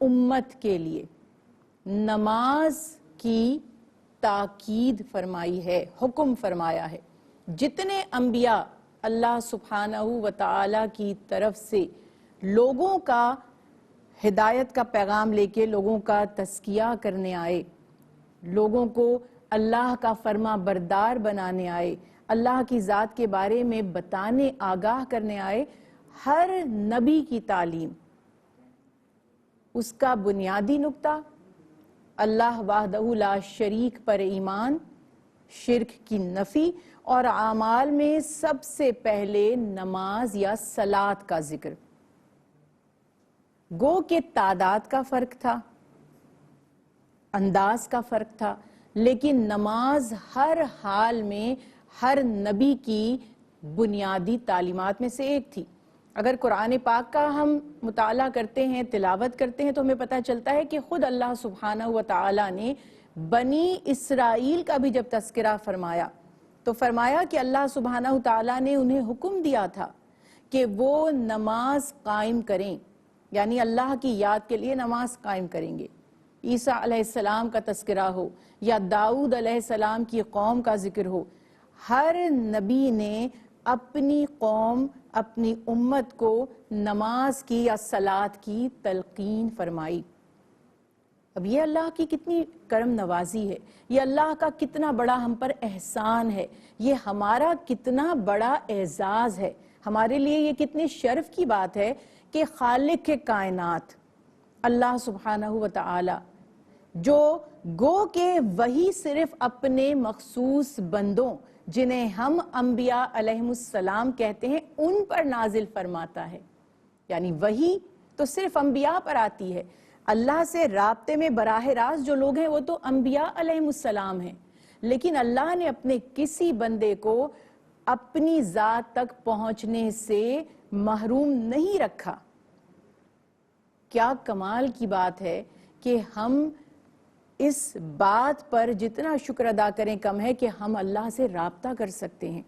امت کے لیے نماز کی تاکید فرمائی ہے، حکم فرمایا ہے۔ جتنے انبیاء اللہ سبحانہ و تعالی کی طرف سے لوگوں کا ہدایت کا پیغام لے کے لوگوں کا تزکیہ کرنے آئے، لوگوں کو اللہ کا فرما بردار بنانے آئے، اللہ کی ذات کے بارے میں بتانے آگاہ کرنے آئے، ہر نبی کی تعلیم، اس کا بنیادی نقطہ اللہ وحدہ لا شریک پر ایمان، شرک کی نفی، اور اعمال میں سب سے پہلے نماز یا صلاۃ کا ذکر۔ گو کہ تعداد کا فرق تھا، انداز کا فرق تھا، لیکن نماز ہر حال میں ہر نبی کی بنیادی تعلیمات میں سے ایک تھی۔ اگر قرآن پاک کا ہم مطالعہ کرتے ہیں، تلاوت کرتے ہیں، تو ہمیں پتہ چلتا ہے کہ خود اللہ سبحانہ و تعالی نے بنی اسرائیل کا بھی جب تذکرہ فرمایا تو فرمایا کہ اللہ سبحانہ و تعالی نے انہیں حکم دیا تھا کہ وہ نماز قائم کریں، یعنی اللہ کی یاد کے لیے نماز قائم کریں گے۔ عیسیٰ علیہ السلام کا تذکرہ ہو یا داؤد علیہ السلام کی قوم کا ذکر ہو، ہر نبی نے اپنی قوم، اپنی امت کو نماز کی یا صلاۃ کی تلقین فرمائی۔ اب یہ اللہ کی کتنی کرم نوازی ہے، یہ اللہ کا کتنا بڑا ہم پر احسان ہے، یہ ہمارا کتنا بڑا اعزاز ہے، ہمارے لیے یہ کتنی شرف کی بات ہے کہ خالق کے کائنات اللہ سبحانہ و تعالی، جو گو کہ وہی صرف اپنے مخصوص بندوں جنہیں ہم انبیاء علیہم السلام کہتے ہیں ان پر نازل فرماتا ہے، یعنی وہی تو صرف انبیاء پر آتی ہے۔ اللہ سے رابطے میں براہ راست جو لوگ ہیں وہ تو انبیاء علیہم السلام ہیں، لیکن اللہ نے اپنے کسی بندے کو اپنی ذات تک پہنچنے سے محروم نہیں رکھا۔ کیا کمال کی بات ہے کہ ہم اس بات پر جتنا شکر ادا کریں کم ہے کہ ہم اللہ سے رابطہ کر سکتے ہیں،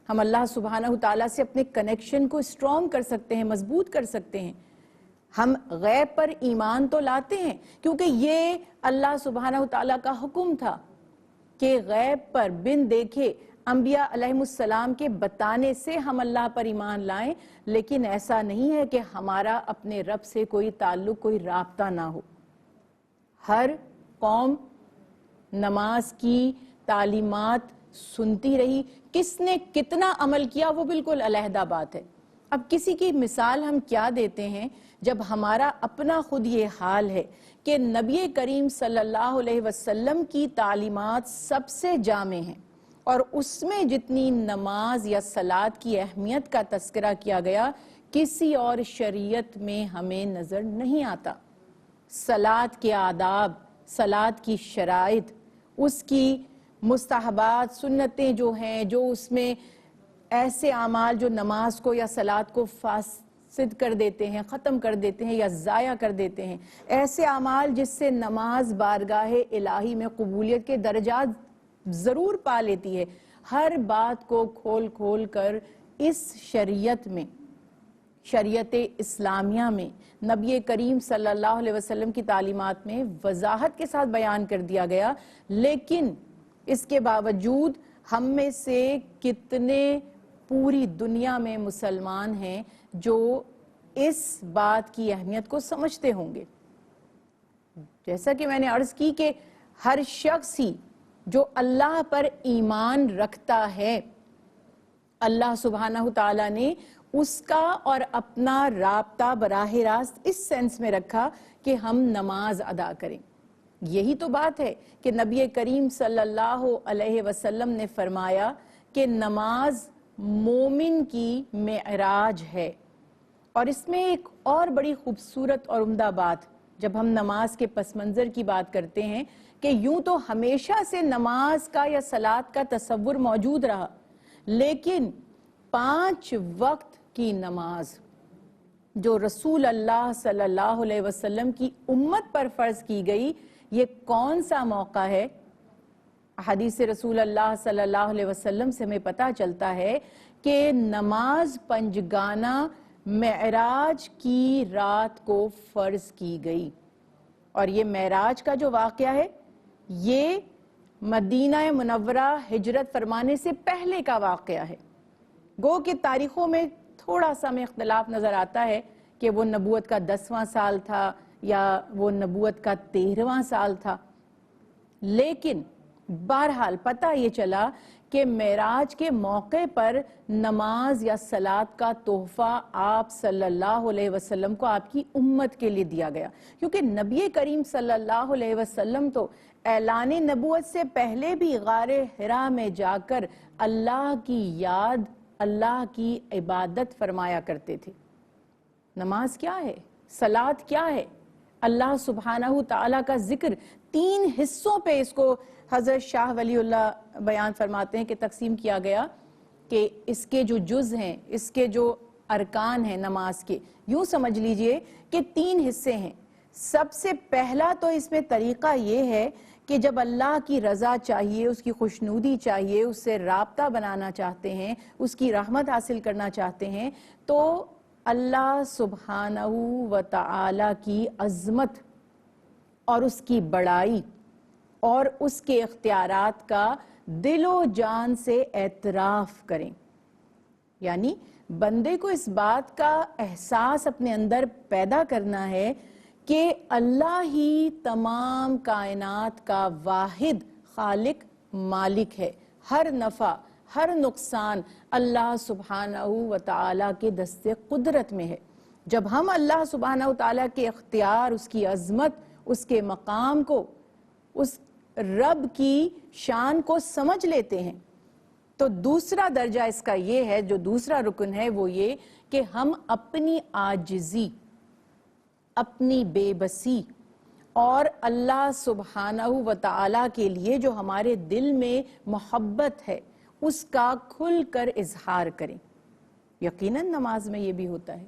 ہم اللہ سبحانہ تعالیٰ سے اپنے کنیکشن کو اسٹرانگ کر سکتے ہیں، مضبوط کر سکتے ہیں۔ ہم غیب پر ایمان تو لاتے ہیں کیونکہ یہ اللہ سبحانہ تعالیٰ کا حکم تھا کہ غیب پر بن دیکھے انبیاء علیہم السلام کے بتانے سے ہم اللہ پر ایمان لائیں، لیکن ایسا نہیں ہے کہ ہمارا اپنے رب سے کوئی تعلق، کوئی رابطہ نہ ہو۔ ہر قوم نماز کی تعلیمات سنتی رہی، کس نے کتنا عمل کیا وہ بالکل علیحدہ بات ہے۔ اب کسی کی مثال ہم کیا دیتے ہیں جب ہمارا اپنا خود یہ حال ہے کہ نبی کریم صلی اللہ علیہ وسلم کی تعلیمات سب سے جامع ہیں، اور اس میں جتنی نماز یا صلاۃ کی اہمیت کا تذکرہ کیا گیا کسی اور شریعت میں ہمیں نظر نہیں آتا۔ صلاۃ کے آداب، صلاۃ کی شرائط، اس کی مستحبات، سنتیں جو ہیں، جو اس میں ایسے اعمال جو نماز کو یا صلاۃ کو فاسد کر دیتے ہیں، ختم کر دیتے ہیں یا ضائع کر دیتے ہیں، ایسے اعمال جس سے نماز بارگاہ الہی میں قبولیت کے درجات ضرور پا لیتی ہے، ہر بات کو کھول کھول کر اس شریعت میں، شریعت اسلامیہ میں، نبی کریم صلی اللہ علیہ وسلم کی تعلیمات میں وضاحت کے ساتھ بیان کر دیا گیا۔ لیکن اس کے باوجود ہم میں سے کتنے پوری دنیا میں مسلمان ہیں جو اس بات کی اہمیت کو سمجھتے ہوں گے؟ جیسا کہ میں نے عرض کی کہ ہر شخص ہی جو اللہ پر ایمان رکھتا ہے، اللہ سبحانہ تعالیٰ نے اس کا اور اپنا رابطہ براہ راست اس سینس میں رکھا کہ ہم نماز ادا کریں۔ یہی تو بات ہے کہ نبی کریم صلی اللہ علیہ وسلم نے فرمایا کہ نماز مومن کی معراج ہے۔ اور اس میں ایک اور بڑی خوبصورت اور عمدہ بات، جب ہم نماز کے پس منظر کی بات کرتے ہیں کہ یوں تو ہمیشہ سے نماز کا یا صلاۃ کا تصور موجود رہا، لیکن 5 وقت کی نماز جو رسول اللہ صلی اللہ علیہ وسلم کی امت پر فرض کی گئی، یہ کون سا موقع ہے؟ حدیث رسول اللہ صلی اللہ علیہ وسلم سے ہمیں پتہ چلتا ہے کہ نماز پنجگانہ معراج کی رات کو فرض کی گئی۔ اور یہ معراج کا جو واقعہ ہے یہ مدینہ منورہ ہجرت فرمانے سے پہلے کا واقعہ ہے. گو کہ تاریخوں میں تھوڑا سا ہمیں اختلاف نظر آتا ہے کہ وہ نبوت کا 10واں سال تھا یا وہ نبوت کا 13واں سال تھا، لیکن بہرحال پتہ یہ چلا کہ معراج کے موقع پر نماز یا صلاۃ کا تحفہ آپ صلی اللہ علیہ وسلم کو آپ کی امت کے لیے دیا گیا، کیونکہ نبی کریم صلی اللہ علیہ وسلم تو اعلان نبوت سے پہلے بھی غار حرا میں جا کر اللہ کی یاد، اللہ کی عبادت فرمایا کرتے تھے. نماز کیا ہے؟ صلاۃ کیا ہے؟ اللہ سبحانہ تعالیٰ کا ذکر 3 حصوں پہ اس کو حضرت شاہ ولی اللہ بیان فرماتے ہیں کہ تقسیم کیا گیا، کہ اس کے جو جز ہیں، اس کے جو ارکان ہیں نماز کے، یوں سمجھ لیجئے کہ 3 حصے ہیں. سب سے پہلا تو اس میں طریقہ یہ ہے کہ جب اللہ کی رضا چاہیے، اس کی خوشنودی چاہیے، اس سے رابطہ بنانا چاہتے ہیں، اس کی رحمت حاصل کرنا چاہتے ہیں، تو اللہ سبحانہ و تعالی کی عظمت اور اس کی بڑائی اور اس کے اختیارات کا دل و جان سے اعتراف کریں. یعنی بندے کو اس بات کا احساس اپنے اندر پیدا کرنا ہے کہ اللہ ہی تمام کائنات کا واحد خالق مالک ہے. ہر نفع، ہر نقصان اللہ سبحانہ و تعالیٰ کے دست قدرت میں ہے. جب ہم اللہ سبحانہ و تعالیٰ کے اختیار، اس کی عظمت، اس کے مقام کو، اس رب کی شان کو سمجھ لیتے ہیں، تو دوسرا درجہ اس کا یہ ہے، جو دوسرا رکن ہے وہ یہ کہ ہم اپنی عاجزی، اپنی بے بسی اور اللہ سبحانہ و تعالیٰ کے لیے جو ہمارے دل میں محبت ہے اس کا کھل کر اظہار کریں. یقیناً نماز میں یہ بھی ہوتا ہے.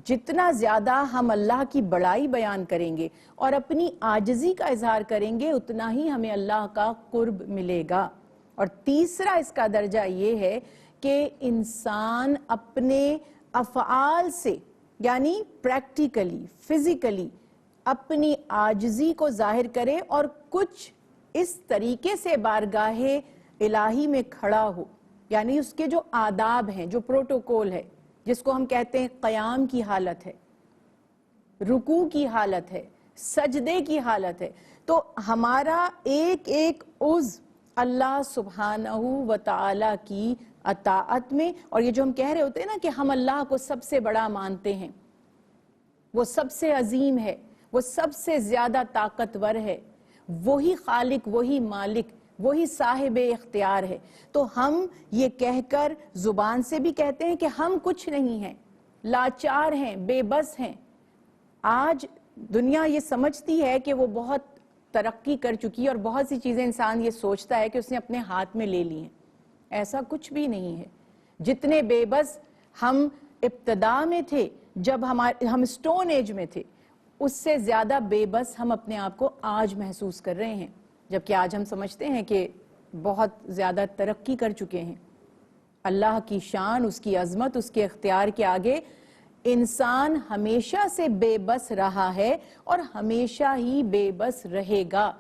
جتنا زیادہ ہم اللہ کی بڑائی بیان کریں گے اور اپنی عاجزی کا اظہار کریں گے، اتنا ہی ہمیں اللہ کا قرب ملے گا. اور تیسرا اس کا درجہ یہ ہے کہ انسان اپنے افعال سے، یعنی پریکٹیکلی، فزیکلی اپنی عاجزی کو ظاہر کرے اور کچھ اس طریقے سے بارگاہ الہی میں کھڑا ہو، یعنی اس کے جو آداب ہیں، جو پروٹوکول ہے، جس کو ہم کہتے ہیں قیام کی حالت ہے، رکوع کی حالت ہے، سجدے کی حالت ہے، تو ہمارا ایک ایک عضو اللہ سبحانہ و تعالیٰ کی اطاعت میں. اور یہ جو ہم کہہ رہے ہوتے ہیں نا کہ ہم اللہ کو سب سے بڑا مانتے ہیں، وہ سب سے عظیم ہے، وہ سب سے زیادہ طاقتور ہے، وہی خالق، وہی مالک، وہی صاحب اختیار ہے، تو ہم یہ کہہ کر زبان سے بھی کہتے ہیں کہ ہم کچھ نہیں ہیں، لاچار ہیں، بے بس ہیں. آج دنیا یہ سمجھتی ہے کہ وہ بہت ترقی کر چکی ہے اور بہت سی چیزیں انسان یہ سوچتا ہے کہ اس نے اپنے ہاتھ میں لے لی ہیں. ایسا کچھ بھی نہیں ہے. جتنے بے بس ہم ابتدا میں تھے، جب ہم سٹون ایج میں تھے، اس سے زیادہ بے بس ہم اپنے آپ کو آج محسوس کر رہے ہیں، جبکہ آج ہم سمجھتے ہیں کہ بہت زیادہ ترقی کر چکے ہیں. اللہ کی شان، اس کی عظمت، اس کے اختیار کے آگے انسان ہمیشہ سے بے بس رہا ہے اور ہمیشہ ہی بے بس رہے گا.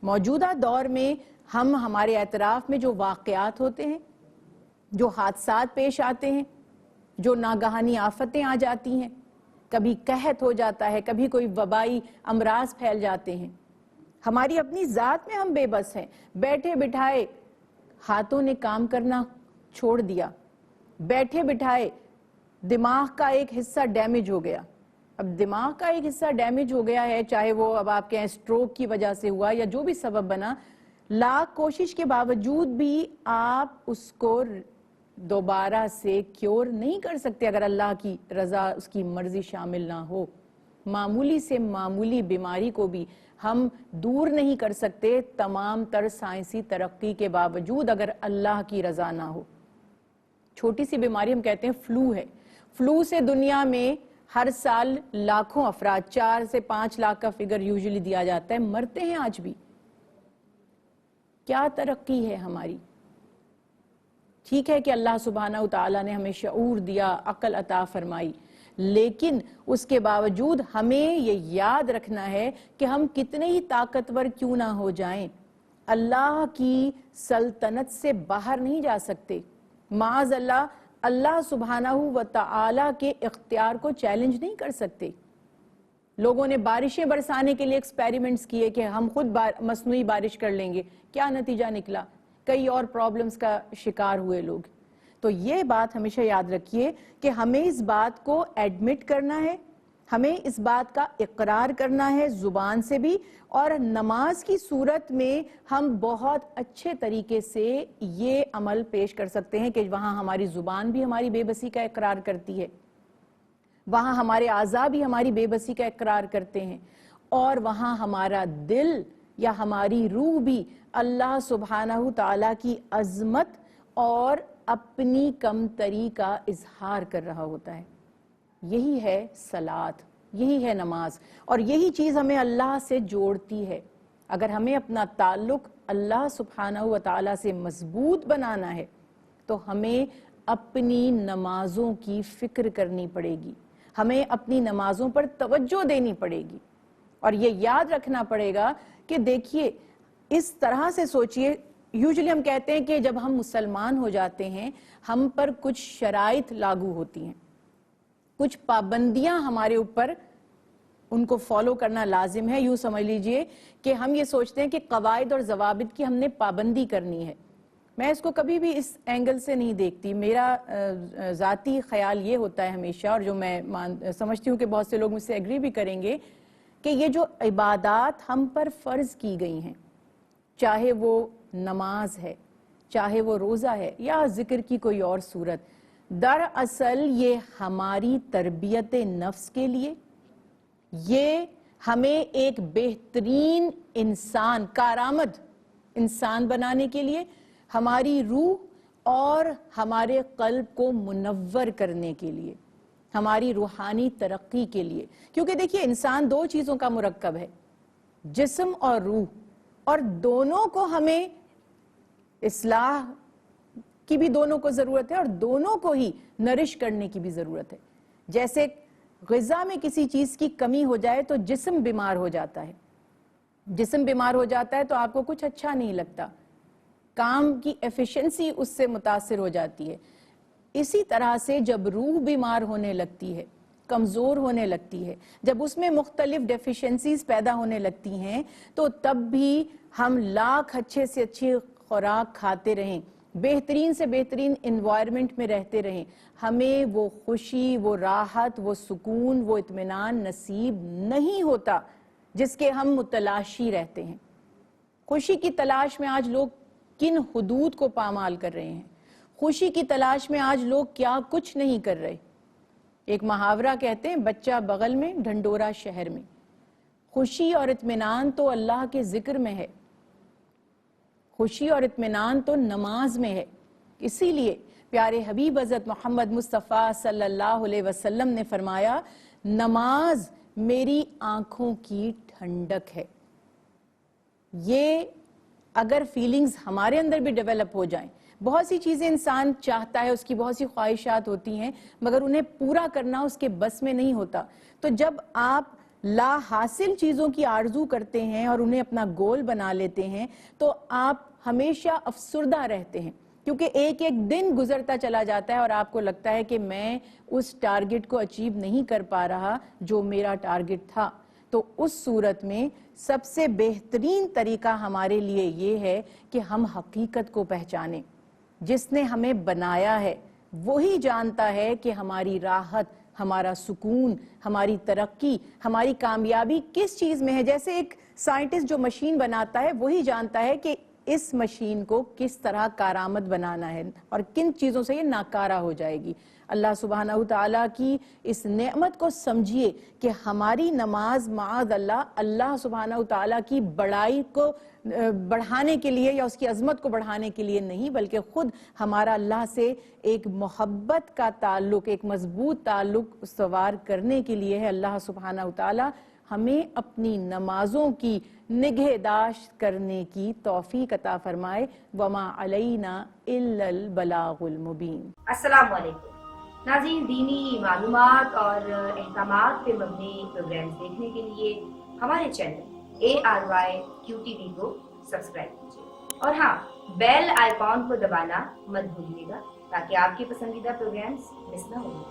موجودہ دور میں ہم ہمارے اعتراف میں جو واقعات ہوتے ہیں، جو حادثات پیش آتے ہیں، جو ناگہانی آفتیں آ جاتی ہیں، کبھی قحط ہو جاتا ہے، کبھی کوئی وبائی امراض پھیل جاتے ہیں، ہماری اپنی ذات میں ہم بے بس ہیں. بیٹھے بٹھائے ہاتھوں نے کام کرنا چھوڑ دیا، بیٹھے بٹھائے دماغ کا ایک حصہ ڈیمیج ہو گیا. اب دماغ کا ایک حصہ ڈیمیج ہو گیا ہے، چاہے وہ اب آپ کہیں سٹروک کی وجہ سے ہوا یا جو بھی سبب بنا، لاکھ کوشش کے باوجود بھی آپ اس کو دوبارہ سے کیور نہیں کر سکتے اگر اللہ کی رضا، اس کی مرضی شامل نہ ہو. معمولی سے معمولی بیماری کو بھی ہم دور نہیں کر سکتے تمام تر سائنسی ترقی کے باوجود اگر اللہ کی رضا نہ ہو. چھوٹی سی بیماری ہم کہتے ہیں فلو ہے، فلو سے دنیا میں ہر سال لاکھوں افراد، 4 سے 5 لاکھ کا فگر یوزلی دیا جاتا ہے، مرتے ہیں آج بھی. کیا ترقی ہے ہماری. ٹھیک ہے کہ اللہ سبحانہ و تعالیٰ نے ہمیں شعور دیا، عقل عطا فرمائی، لیکن اس کے باوجود ہمیں یہ یاد رکھنا ہے کہ ہم کتنے ہی طاقتور کیوں نہ ہو جائیں، اللہ کی سلطنت سے باہر نہیں جا سکتے۔ معاذ اللہ، اللہ سبحانہ و تعالی کے اختیار کو چیلنج نہیں کر سکتے۔ لوگوں نے بارشیں برسانے کے لیے ایکسپیریمنٹس کیے کہ ہم خود مصنوعی بارش کر لیں گے، کیا نتیجہ نکلا؟ کئی اور پرابلمز کا شکار ہوئے لوگ۔ تو یہ بات ہمیشہ یاد رکھیے کہ ہمیں اس بات کو ایڈمٹ کرنا ہے، ہمیں اس بات کا اقرار کرنا ہے زبان سے بھی، اور نماز کی صورت میں ہم بہت اچھے طریقے سے یہ عمل پیش کر سکتے ہیں کہ وہاں ہماری زبان بھی ہماری بے بسی کا اقرار کرتی ہے، وہاں ہمارے اعضاء بھی ہماری بے بسی کا اقرار کرتے ہیں، اور وہاں ہمارا دل یا ہماری روح بھی اللہ سبحانہ تعالیٰ کی عظمت اور اپنی کمتری کا اظہار کر رہا ہوتا ہے۔ یہی ہے صلاۃ، یہی ہے نماز، اور یہی چیز ہمیں اللہ سے جوڑتی ہے۔ اگر ہمیں اپنا تعلق اللہ سبحانہ و تعالیٰ سے مضبوط بنانا ہے تو ہمیں اپنی نمازوں کی فکر کرنی پڑے گی، ہمیں اپنی نمازوں پر توجہ دینی پڑے گی، اور یہ یاد رکھنا پڑے گا کہ دیکھیے اس طرح سے سوچئے، یوزلی ہم کہتے ہیں کہ جب ہم مسلمان ہو جاتے ہیں ہم پر کچھ شرائط لاگو ہوتی ہیں، کچھ پابندیاں ہمارے اوپر، ان کو فالو کرنا لازم ہے۔ یوں سمجھ لیجئے کہ ہم یہ سوچتے ہیں کہ قواعد اور ضوابط کی ہم نے پابندی کرنی ہے۔ میں اس کو کبھی بھی اس اینگل سے نہیں دیکھتی، میرا ذاتی خیال یہ ہوتا ہے ہمیشہ، اور جو میں سمجھتی ہوں کہ بہت سے لوگ مجھ سے ایگری بھی کریں گے، کہ یہ جو عبادات ہم پر فرض کی گئی ہیں، چاہے وہ نماز ہے، چاہے وہ روزہ ہے، یا ذکر کی کوئی اور صورت، دراصل یہ ہماری تربیت نفس کے لیے، یہ ہمیں ایک بہترین انسان، کارآمد انسان بنانے کے لیے، ہماری روح اور ہمارے قلب کو منور کرنے کے لیے، ہماری روحانی ترقی کے لیے۔ کیونکہ دیکھیے انسان دو چیزوں کا مرکب ہے، جسم اور روح، اور دونوں کو ہمیں اصلاح کی بھی دونوں کو ضرورت ہے، اور دونوں کو ہی نرش کرنے کی بھی ضرورت ہے۔ جیسے غذا میں کسی چیز کی کمی ہو جائے تو جسم بیمار ہو جاتا ہے، جسم بیمار ہو جاتا ہے تو آپ کو کچھ اچھا نہیں لگتا، کام کی ایفیشنسی اس سے متاثر ہو جاتی ہے۔ اسی طرح سے جب روح بیمار ہونے لگتی ہے، کمزور ہونے لگتی ہے، جب اس میں مختلف ڈیفیشنسیز پیدا ہونے لگتی ہیں، تو تب بھی ہم لاکھ اچھے سے اچھی خوراک کھاتے رہیں، بہترین سے بہترین انوائرمنٹ میں رہتے رہیں، ہمیں وہ خوشی، وہ راحت، وہ سکون، وہ اطمینان نصیب نہیں ہوتا جس کے ہم متلاشی رہتے ہیں۔ خوشی کی تلاش میں آج لوگ کن حدود کو پامال کر رہے ہیں، خوشی کی تلاش میں آج لوگ کیا کچھ نہیں کر رہے۔ ایک محاورہ کہتے ہیں، بچہ بغل میں ڈھنڈورا شہر میں۔ خوشی اور اطمینان تو اللہ کے ذکر میں ہے، خوشی اور اطمینان تو نماز میں ہے۔ اسی لیے پیارے حبیب حضرت محمد مصطفیٰ صلی اللہ علیہ وسلم نے فرمایا، نماز میری آنکھوں کی ٹھنڈک ہے۔ یہ اگر فیلنگز ہمارے اندر بھی ڈیولپ ہو جائیں، بہت سی چیزیں انسان چاہتا ہے، اس کی بہت سی خواہشات ہوتی ہیں، مگر انہیں پورا کرنا اس کے بس میں نہیں ہوتا، تو جب آپ لا حاصل چیزوں کی آرزو کرتے ہیں اور انہیں اپنا گول بنا لیتے ہیں تو آپ ہمیشہ افسردہ رہتے ہیں، کیونکہ ایک ایک دن گزرتا چلا جاتا ہے اور آپ کو لگتا ہے کہ میں اس ٹارگٹ کو اچیو نہیں کر پا رہا جو میرا ٹارگٹ تھا۔ تو اس صورت میں سب سے بہترین طریقہ ہمارے لیے یہ ہے کہ ہم حقیقت کو پہچانیں۔ جس نے ہمیں بنایا ہے وہی جانتا ہے کہ ہماری راحت، ہمارا سکون، ہماری ترقی، ہماری کامیابی کس چیز میں ہے۔ جیسے ایک سائنٹسٹ جو مشین بناتا ہے وہی جانتا ہے کہ اس مشین کو کس طرح کارآمد بنانا ہے اور کن چیزوں سے یہ ناکارہ ہو جائے گی۔ اللہ سبحانہ وتعالیٰ کی اس نعمت کو سمجھیے کہ ہماری نماز معاذ اللہ، اللہ سبحانہ وتعالیٰ کی بڑائی کو بڑھانے کے لیے یا اس کی عظمت کو بڑھانے کے لیے نہیں، بلکہ خود ہمارا اللہ سے ایک محبت کا تعلق، ایک مضبوط تعلق استوار کرنے کے لیے ہے۔ اللہ سبحانہ وتعالیٰ ہمیں اپنی نمازوں کی نگہداشت کرنے کی توفیق عطا فرمائے۔ وما علینا الا البلاغ المبین۔ السلام علیکم۔ ناظرین، دینی معلومات اور احکامات پہ مبنی پروگرامز دیکھنے کے لیے ہمارے چینل ARYQTV کو سبسکرائب کیجیے، اور ہاں، بیل آئیکن کو دبانا مت بھولیے گا تاکہ آپ کے پسندیدہ پروگرامز مس نہ ہوں۔